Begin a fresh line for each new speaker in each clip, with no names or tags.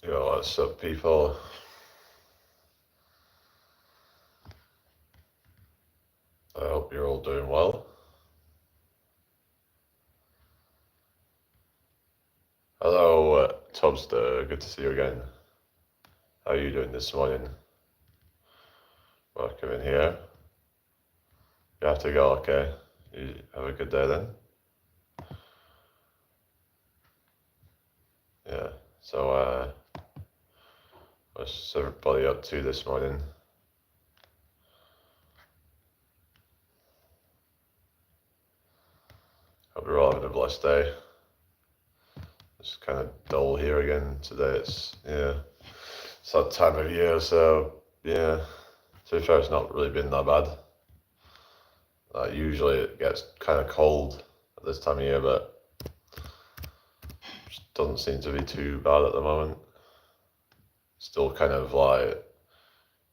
Yo, what's up, people? I hope you're all doing well. Hello, Tobster. Good to see you again. How are you doing this morning? Welcome in here. You have to go, okay? You have a good day then? Yeah. So, what's everybody up to this morning? Hope you're all having a blessed day. It's kind of dull here again today. It's that time of year, so yeah. To be fair, it's not really been that bad. Usually it gets kind of cold at this time of year, but it doesn't seem to be too bad at the moment. Still kind of like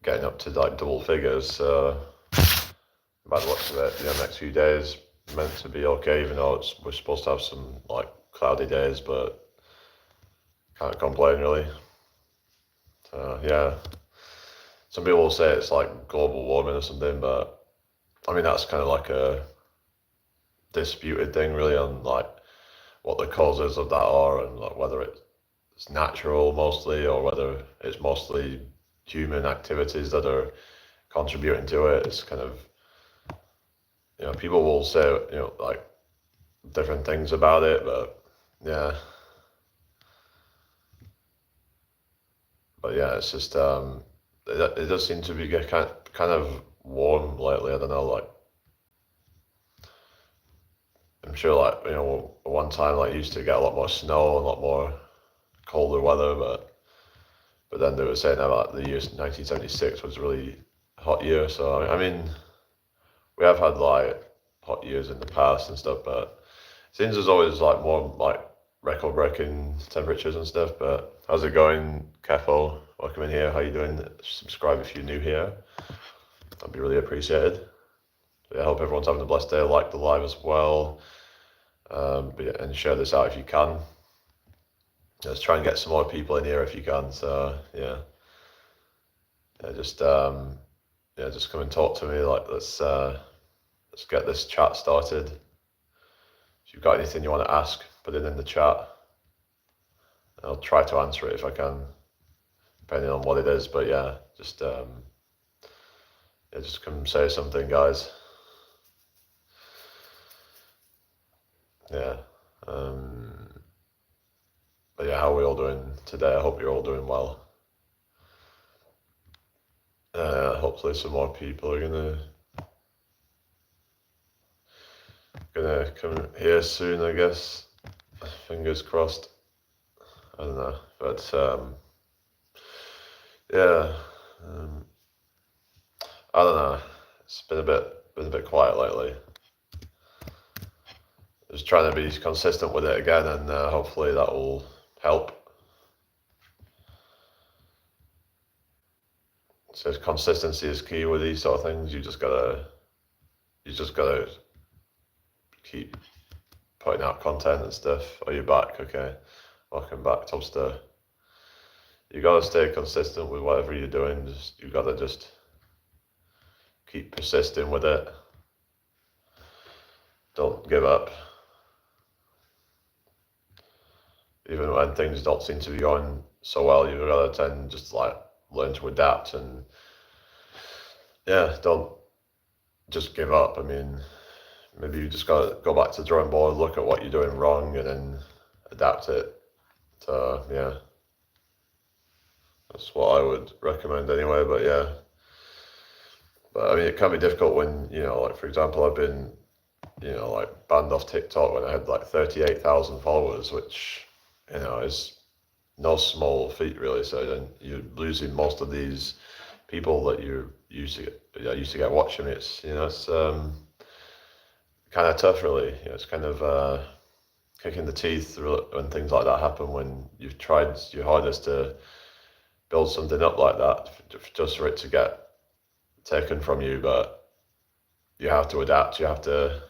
getting up to like double figures, so by the looks of it, next few days meant to be okay, even though we're supposed to have some like cloudy days, but can't complain really. So yeah, some people will say it's like global warming or something, but I mean that's kind of like a disputed thing really on like what the causes of that are and like whether it's natural mostly or whether it's mostly human activities that are contributing to it. It's kind of people will say like different things about it, but yeah. But yeah, it's just it does seem to be get kind of warm lately. I don't know, like I'm sure like one time like used to get a lot more snow and a lot more colder weather, but then they were saying about the year 1976 was a really hot year. So I mean, we have had like hot years in the past and stuff, but it seems there's always like more like record-breaking temperatures and stuff. But how's it going, Kefo? Welcome in here. How you doing? Subscribe if you're new here. That'd be really appreciated. Yeah, I hope everyone's having a blessed day. Like the live as well, and share this out if you can. Let's try and get some more people in here if you can. So yeah, just come and talk to me. Like let's get this chat started. If you've got anything you want to ask, put it in the chat. I'll try to answer it if I can, depending on what it is. But yeah, just come say something, guys. Yeah. But yeah, how are we all doing today? I hope you're all doing well. Hopefully some more people are gonna come here soon, I guess. Fingers crossed. I don't know, but yeah, I don't know. It's been a bit quiet lately. Just trying to be consistent with it again, and hopefully that will help. So consistency is key with these sort of things. You just gotta keep putting out content and stuff. Are you back? Okay, welcome back, Tobster. You gotta stay consistent with whatever you're doing. You gotta just keep persisting with it. Don't give up. Even when things don't seem to be going so well, you've got to tend just like learn to adapt and yeah, don't just give up. I mean, maybe you just got to go back to the drawing board, look at what you're doing wrong, and then adapt it. So yeah, that's what I would recommend anyway. But yeah, but I mean, it can be difficult when like for example, I've been like banned off TikTok when I had like 38,000 followers, which is no small feat really. So then you're losing most of these people that you used to get watching. It's it's kind of tough really. It's kind of kicking the teeth when things like that happen, when you've tried your hardest to build something up like that, just for it to get taken from you. But you have to adapt. You have to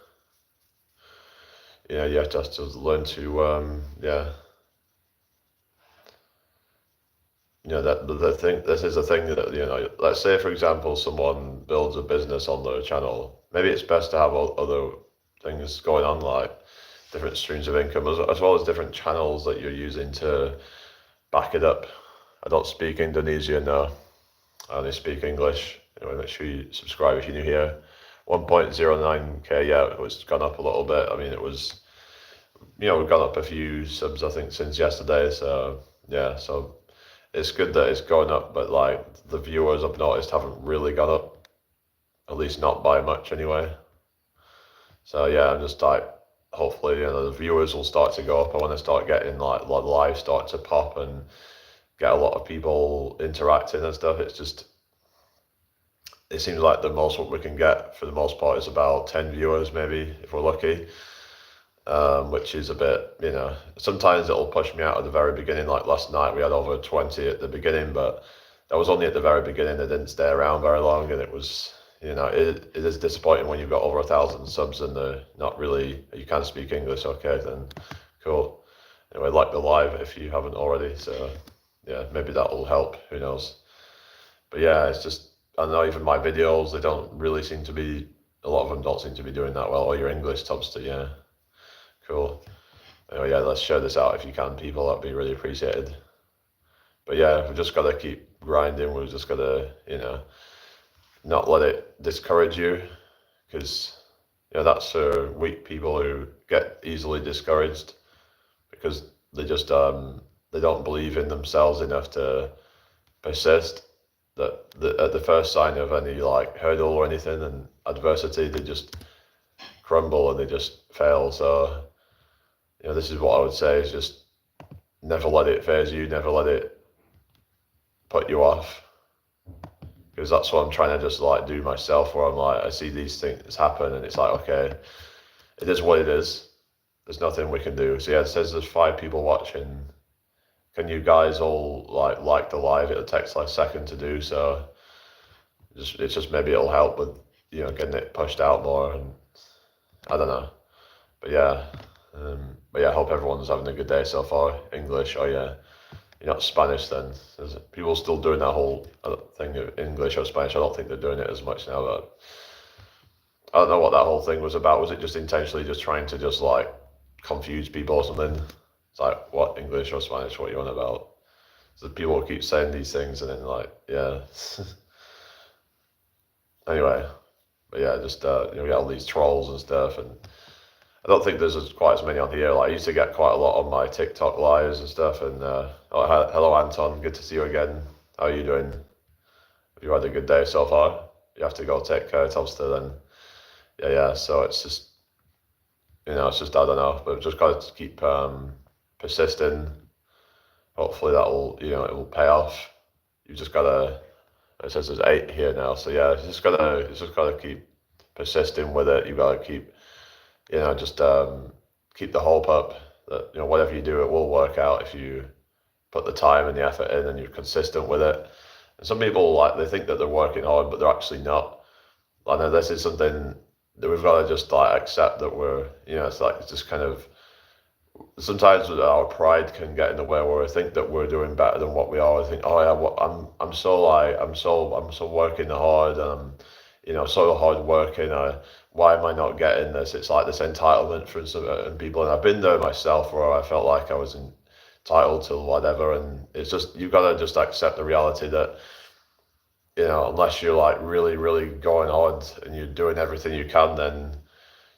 just learn to that the thing. This is a thing that Let's say, for example, someone builds a business on their channel. Maybe it's best to have other things going on, like different streams of income, as well as different channels that you're using to back it up. I don't speak Indonesian, no. I only speak English. Make sure you subscribe if you're new here. 1.09k, yeah, it's gone up a little bit. I mean, it was, we've gone up a few subs, I think, since yesterday. So, yeah, so it's good that it's going up, but like the viewers I've noticed haven't really gone up, at least not by much anyway. So, yeah, I'm just like, hopefully, the viewers will start to go up. I want to start getting like live start to pop and get a lot of people interacting and stuff. It seems like the most what we can get for the most part is about 10 viewers, maybe, if we're lucky, which is a bit, sometimes it'll push me out at the very beginning. Like last night, we had over 20 at the beginning, but that was only at the very beginning. They didn't stay around very long, and it was, it is disappointing when you've got over 1,000 subs and they're not really, you can't speak English, okay, then cool. Anyway, like the live if you haven't already, so yeah, maybe that'll help, who knows. But yeah, it's just, I don't know, even my videos, they don't really seem to be, a lot of them don't seem to be doing that well. Or your English subs to, yeah, cool. Anyway, yeah, let's share this out if you can, people, that'd be really appreciated. But yeah, we've just got to keep grinding, we've just got to, not let it discourage you, because, that's weak people who get easily discouraged, because they just, they don't believe in themselves enough to persist. That at the first sign of any like hurdle or anything and adversity, they just crumble and they just fail. So, this is what I would say, is just never let it phase you, never let it put you off. Because that's what I'm trying to just like do myself, where I'm like, I see these things happen and it's like, okay, it is what it is. There's nothing we can do. So yeah, it says there's 5 people watching. Can you guys all like the live? It'll take like a second to do, so it's just maybe it'll help with getting it pushed out more, and I don't know, but yeah, I hope everyone's having a good day so far. English, oh yeah, you're not Spanish then. There's people still doing that whole thing of English or Spanish. I don't think they're doing it as much now, but I don't know what that whole thing was about. Was it just intentionally just trying to just like confuse people or something? It's like, what, English or Spanish, what are you on about? So people keep saying these things and then like, yeah. Anyway, but yeah, just, we get all these trolls and stuff, and I don't think there's quite as many on here. Like, I used to get quite a lot on my TikTok lives and stuff, and, hello Anton, good to see you again. How are you doing? Have you had a good day so far? You have to go take care of Tobster then. Yeah, so it's just, it's just, I don't know, but just got to keep, persisting. Hopefully that'll, it will pay off. You've just got to, it says there's 8 here now, so yeah, you just got to keep persisting with it. You've got to keep, just keep the hope up that, whatever you do, it will work out if you put the time and the effort in and you're consistent with it. And some people, like, they think that they're working hard, but they're actually not. I know this is something that we've got to just like accept, that we're, it's like, it's just kind of, sometimes our pride can get in the way, where we think that we're doing better than what we are. I think, oh yeah, I'm so working hard, and I'm, so hard working. Why am I not getting this? It's like this entitlement from some people, and I've been there myself, where I felt like I was entitled to whatever, and it's just, you've got to just accept the reality that, unless you're like really, really going hard and you're doing everything you can, then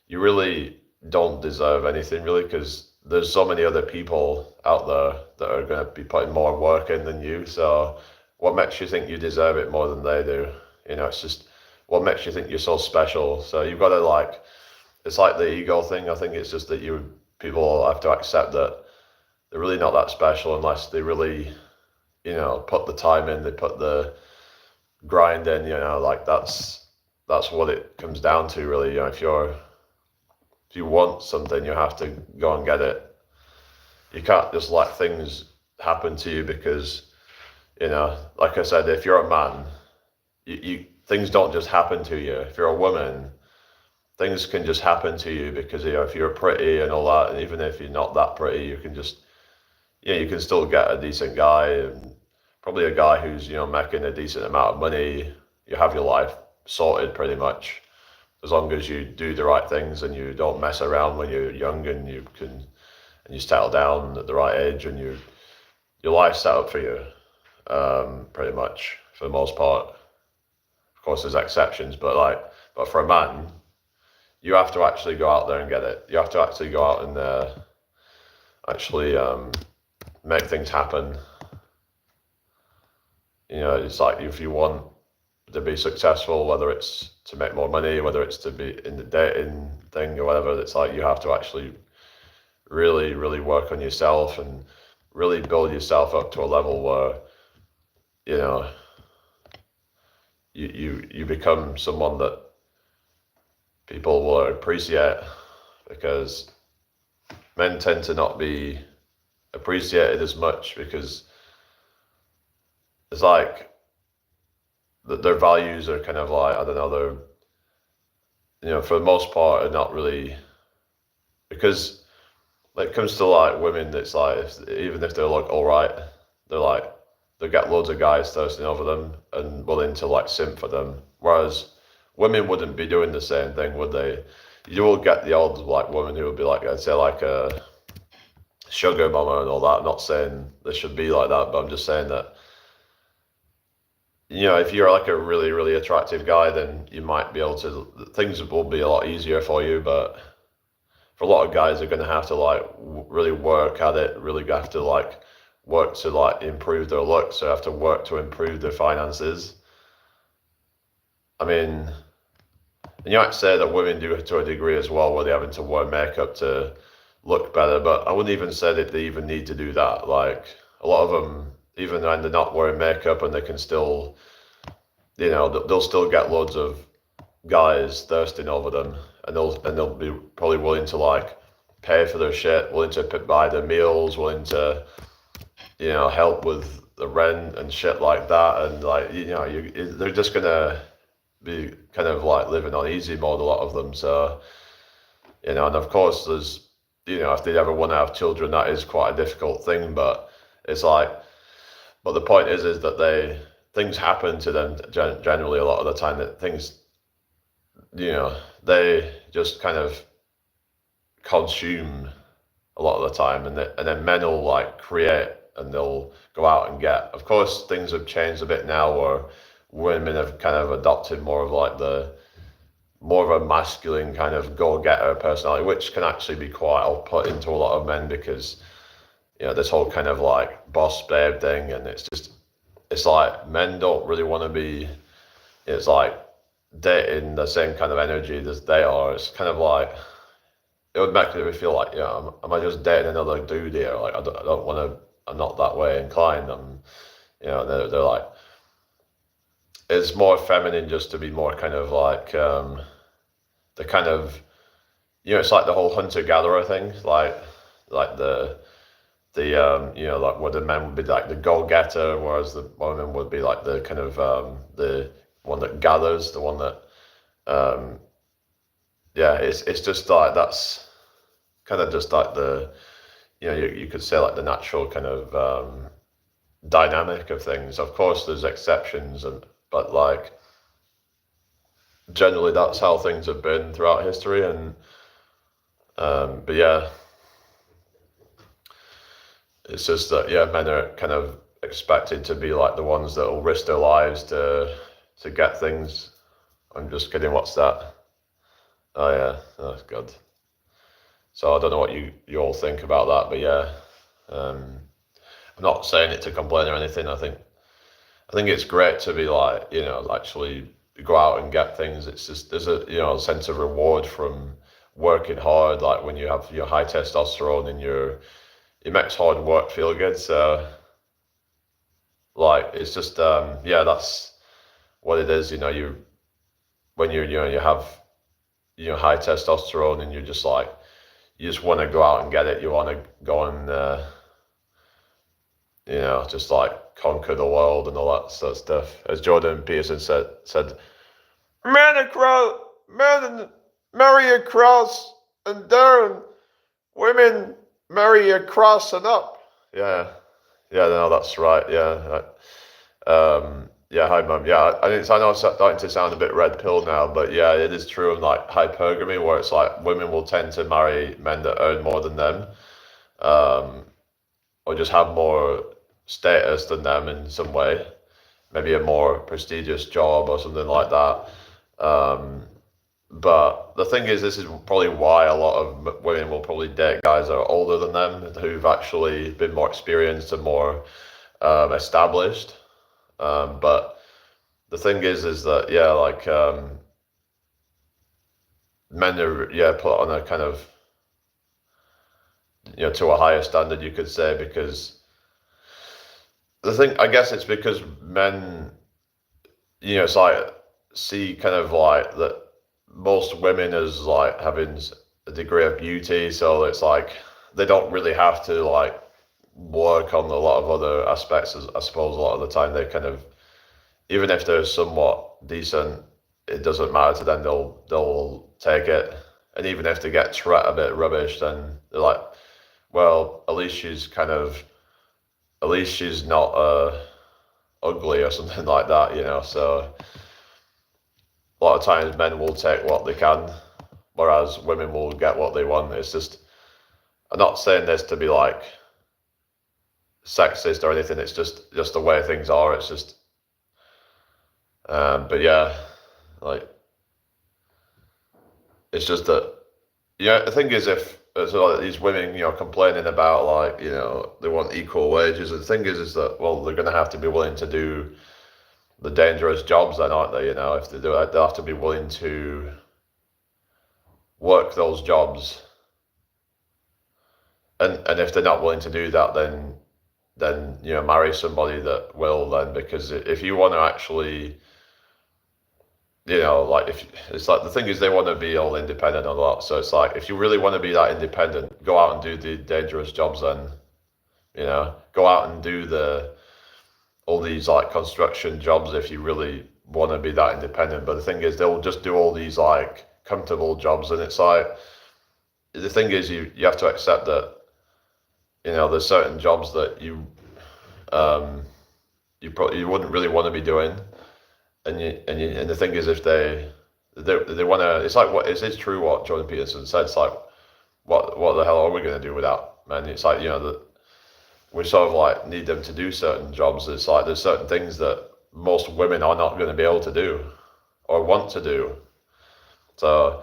you really don't deserve anything, really, because there's so many other people out there that are going to be putting more work in than you. So what makes you think you deserve it more than they do? It's just, what makes you think you're so special? So you've got to like, it's like the ego thing. I think it's just that people have to accept that they're really not that special unless they really, put the time in, they put the grind in, like that's what it comes down to, really. If you want something, you have to go and get it. You can't just let things happen to you because, like I said, if you're a man, things don't just happen to you. If you're a woman, things can just happen to you because, if you're pretty and all that, and even if you're not that pretty, you can just, you can still get a decent guy and probably a guy who's, making a decent amount of money. You have your life sorted pretty much, as long as you do the right things and you don't mess around when you're young, and you settle down at the right age, and your life's set up for you, pretty much for the most part. Of course, there's exceptions, but for a man, you have to actually go out there and get it. You have to actually go out and actually make things happen. It's like, if you want to be successful, whether it's to make more money, whether it's to be in the dating thing or whatever, it's like you have to actually really, really work on yourself and really build yourself up to a level where, you become someone that people will appreciate, because men tend to not be appreciated as much, because it's like their values are kind of like, I don't know, they're, for the most part, are not really, because when it comes to like women, it's like, even if they look all right, they're like, they get loads of guys thirsting over them and willing to like simp for them, whereas women wouldn't be doing the same thing, would they? You will get the old like woman who would be like, I'd say, like a sugar mama and all that. I'm not saying they should be like that, but I'm just saying that, if you're like a really, really attractive guy, then you might be able to, things will be a lot easier for you. But for a lot of guys, they're going to have to like really work at it, really have to like work to like improve their looks, they have to work to improve their finances. I mean, and you might say that women do it to a degree as well, where they're having to wear makeup to look better, but I wouldn't even say that they even need to do that. Like, a lot of them, even when they're not wearing makeup, and they can still, they'll still get loads of guys thirsting over them, and they'll be probably willing to like pay for their shit, willing to buy their meals, willing to, help with the rent and shit like that, and like, they're just gonna be kind of like living on easy mode, a lot of them. So, and of course there's, if they ever want to have children, that is quite a difficult thing, but it's like, but the point is that things happen to them generally a lot of the time, that things, they just kind of consume a lot of the time, and then men will like create, and they'll go out and get. Of course, things have changed a bit now, where women have kind of adopted more of like more of a masculine kind of go-getter personality, which can actually be quite off-putting to a lot of men, because this whole kind of like boss babe thing, and it's like men don't really want to be, it's like dating the same kind of energy as they are. It's kind of like, it would make me feel like, am I just dating another dude here? Like, I don't want to, I'm not that way inclined. They're like, it's more feminine just to be more kind of like, the kind of, it's like the whole hunter-gatherer thing, like the like where the men would be like the go-getter, whereas the woman would be like the kind of the one that gathers, the one that it's just like, that's kind of just like the, you could say like the natural kind of dynamic of things. Of course there's exceptions, but like generally that's how things have been throughout history. And but yeah, it's just that, men are kind of expected to be like the ones that will risk their lives to get things. I'm just kidding, what's that? Oh yeah, that's good. So I don't know what you all think about that, but yeah, I'm not saying it to complain or anything. I think it's great to be like, actually go out and get things. It's just, there's a sense of reward from working hard, like when you have your high testosterone and it makes hard work feel good. So like, it's just that's what it is. When you have high testosterone, and you're just like, you just want to go out and get it. You want to go and just like conquer the world and all that sort of stuff. As Jordan Peterson said, men marry across and down, women marry across and up. Yeah, Yeah, no, that's right. Yeah. Yeah, hi, mum. Yeah, I know it's starting to sound a bit red pill now, but yeah, it is true of like hypergamy, where it's like women will tend to marry men that earn more than them, um, or just have more status than them in some way, maybe a more prestigious job or something like that. Um, but the thing is, this is probably why a lot of women will probably date guys that are older than them, who've actually been more experienced and more established. But the thing is that yeah, like men are put on a kind of to a higher standard, you could say, because the thing, I guess it's because men, it's like see kind of like that most women as like having a degree of beauty, so it's like they don't really have to like work on a lot of other aspects. I suppose a lot of the time they kind of, even if they're somewhat decent, it doesn't matter to them. They'll take it, and even if they get a bit rubbish, then they're like, well, at least she's not ugly or something like that, So a lot of times men will take what they can, whereas women will get what they want. It's just, I'm not saying this to be like sexist or anything. It's just the way things are. It's just, but yeah, like it's just that. Yeah, the thing is, if so like these women, complaining about like, they want equal wages. The thing is that, well, they're going to have to be willing to do the dangerous jobs, then, aren't they? If they do it, they'll have to be willing to work those jobs. And if they're not willing to do that, then marry somebody that will. Then, because if you want to actually, like, if it's like, the thing is, they want to be all independent a lot. So it's like, if you really want to be that independent, go out and do the dangerous jobs. Then, go out and do all these like construction jobs if you really want to be that independent. But the thing is, they'll just do all these like comfortable jobs, and it's like, the thing is, you have to accept that, there's certain jobs that you wouldn't really want to be doing. And the thing is, if they want to, it's like, what it is true what Jordan Peterson said. It's like, what the hell are we going to do without men? It's like, that we sort of like need them to do certain jobs. It's like there's certain things that most women are not going to be able to do or want to do. So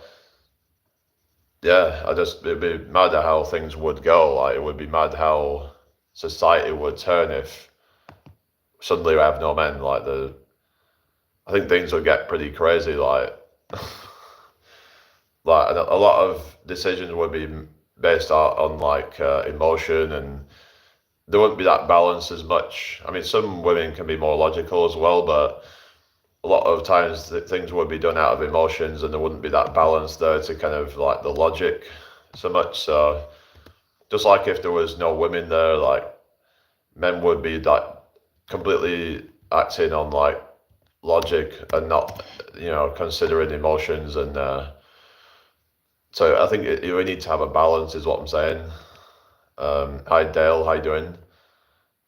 yeah, it'd be mad at how things would go. Like, it would be mad how society would turn if suddenly we have no men. Like, I think things would get pretty crazy. Like, like a lot of decisions would be based on like emotion, and there wouldn't be that balance as much. I mean, some women can be more logical as well, but a lot of times things would be done out of emotions, and there wouldn't be that balance there to kind of like the logic so much. So just like if there was no women there, like men would be like completely acting on like logic and not, considering emotions. And so I think we need to have a balance, is what I'm saying. Hi Dale, how you doing?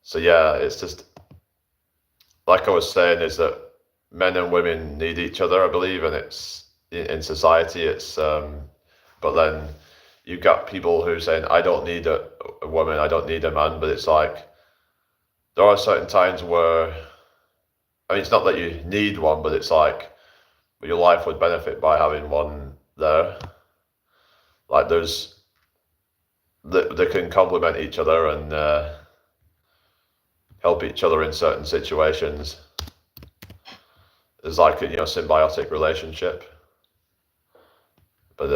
So yeah, it's just like I was saying, is that men and women need each other, I believe, and it's in society. It's but then you've got people who are saying, I don't need a woman, I don't need a man. But it's like, there are certain times where, I mean, it's not that you need one, but it's like your life would benefit by having one there. Like, they can complement each other and help each other in certain situations. There's like a symbiotic relationship. But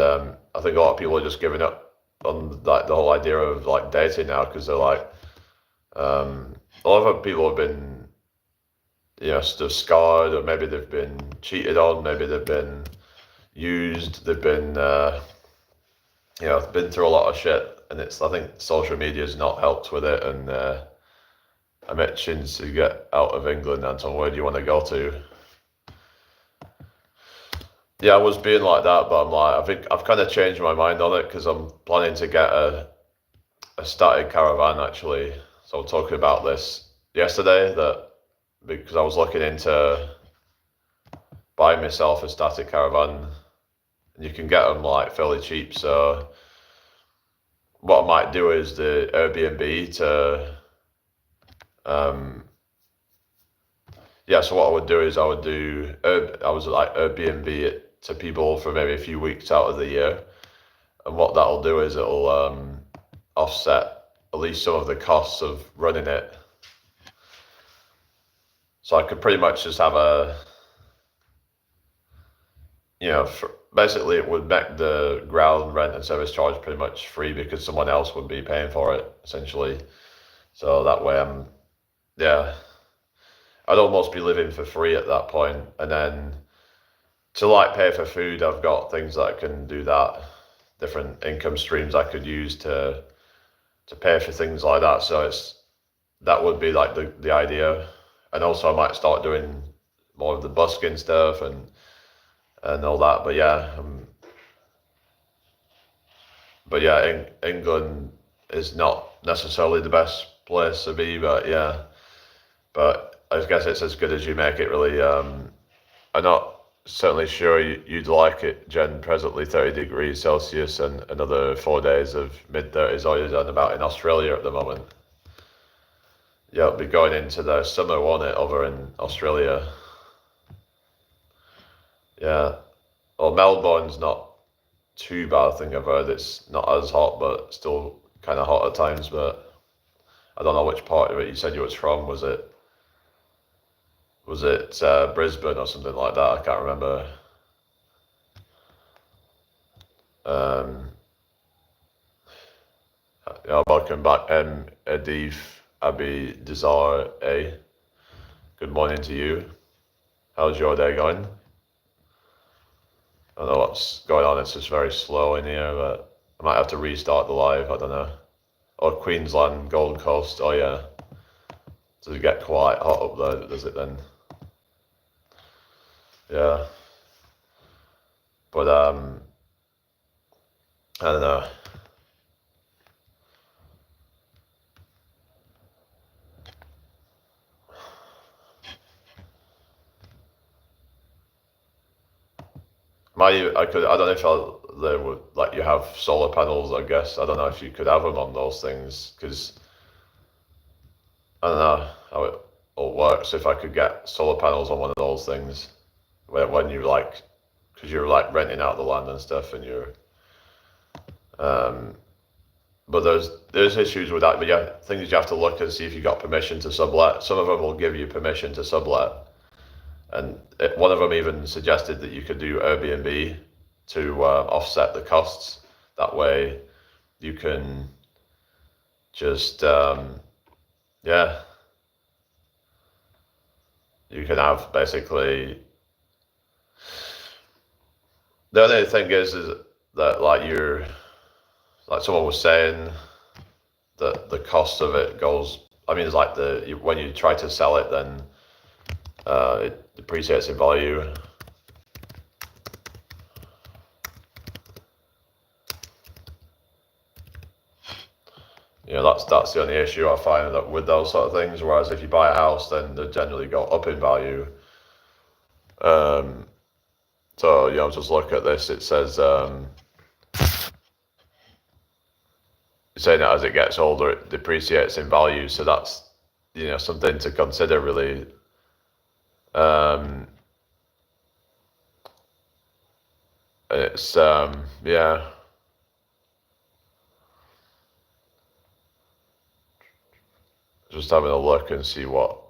I think a lot of people are just giving up on like the whole idea of like dating now, because they're like, a lot of people have been, still scarred, or maybe they've been cheated on, maybe they've been used, they've been, been through a lot of shit, and I think social media has not helped with it. And I mentioned to get out of England, Anton, where do you want to go to? Yeah, I was being like that, but I'm like, I think I've kind of changed my mind on it, because I'm planning to get a static caravan, actually. So So I was talking about this yesterday, that because I was looking into buying myself a static caravan, and you can get them like fairly cheap. So what I might do is the Airbnb to, so what I would do is I was like Airbnb it to people for maybe a few weeks out of the year, and what that'll do is it'll offset at least some of the costs of running it. So I could pretty much just have basically it would make the ground rent and service charge pretty much free because someone else would be paying for it, essentially. So that way I'd almost be living for free at that point. And then to like pay for food, I've got things that I can do that, different income streams I could use to pay for things like that. So that would be like the idea. And also I might start doing more of the busking stuff and all that. England is not necessarily the best place to be, but I guess it's as good as you make it, really. I'm not certainly sure you'd like it, Jen. Presently 30 degrees Celsius and another 4 days of mid-30s, all you're done about in Australia at the moment. Yeah, it'll be going into the summer, won't it, over in Australia? Yeah. Well, Melbourne's not too bad, I think I've heard. It's not as hot, but still kind of hot at times. But I don't know which part of it you said you was from. Was it Brisbane or something like that? I can't remember. Welcome back, Adif Abi Desire A. Good morning to you. How's your day going? I don't know what's going on. It's just very slow in here, but I might have to restart the live. I don't know. Or Queensland, Gold Coast. Oh yeah. Does it get quite hot up there? Does it then? Yeah. But I don't know. I don't know if they would let you have solar panels. I guess I don't know if you could have them on those things, because I don't know how it all works. If I could get solar panels on one of those things, when you like, because you're like renting out the land and stuff, and you're but there's issues with that. But yeah, things you have to look and see if you got permission to sublet. Some of them will give you permission to sublet, and one of them even suggested that you could do Airbnb to offset the costs. That way, you can just you can have basically. The only thing is that like someone was saying that the cost of it goes. I mean, it's like when you try to sell it, then it depreciates in value. That's the only issue I find that with those sort of things. Whereas if you buy a house, then they generally go up in value. So just look at this. It says saying that as it gets older, it depreciates in value. So that's something to consider, really. It's just having a look and see what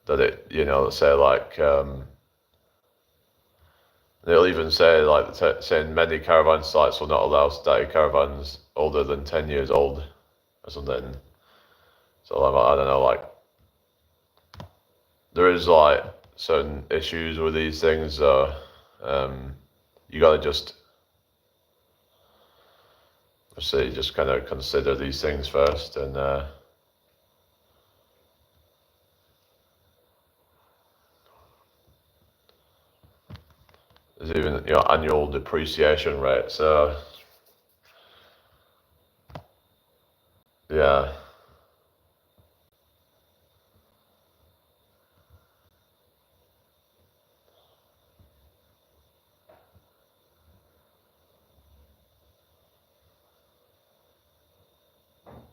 that it say like they'll even say like saying many caravan sites will not allow static caravans older than 10 years old or something. So I don't know, like there is like certain issues with these things. You gotta just kind of consider these things first, and there's even annual depreciation rate. So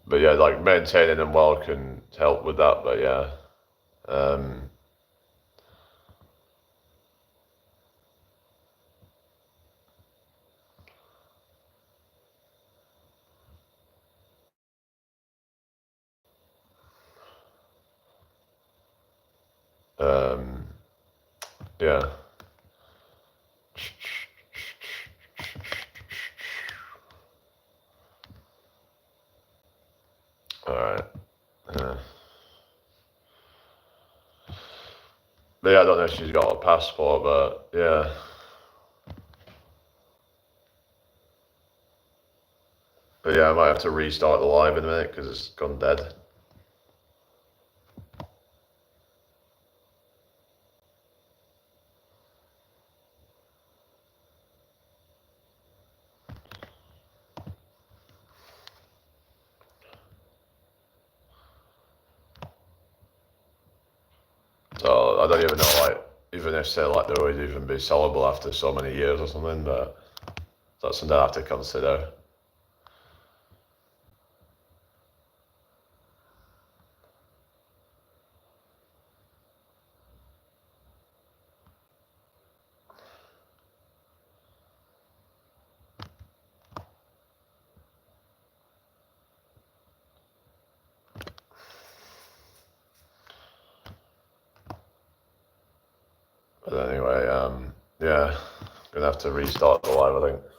but yeah, like maintaining them well can help with that. But yeah, yeah. All right. But yeah, I don't know if she's got a passport, but yeah. But yeah, I might have to restart the live in a minute because it's gone dead. So I don't even know, like, even if say like they would even be sellable after so many years or something, but that's something I have to consider. But anyway, yeah, gonna have to restart the live, I think.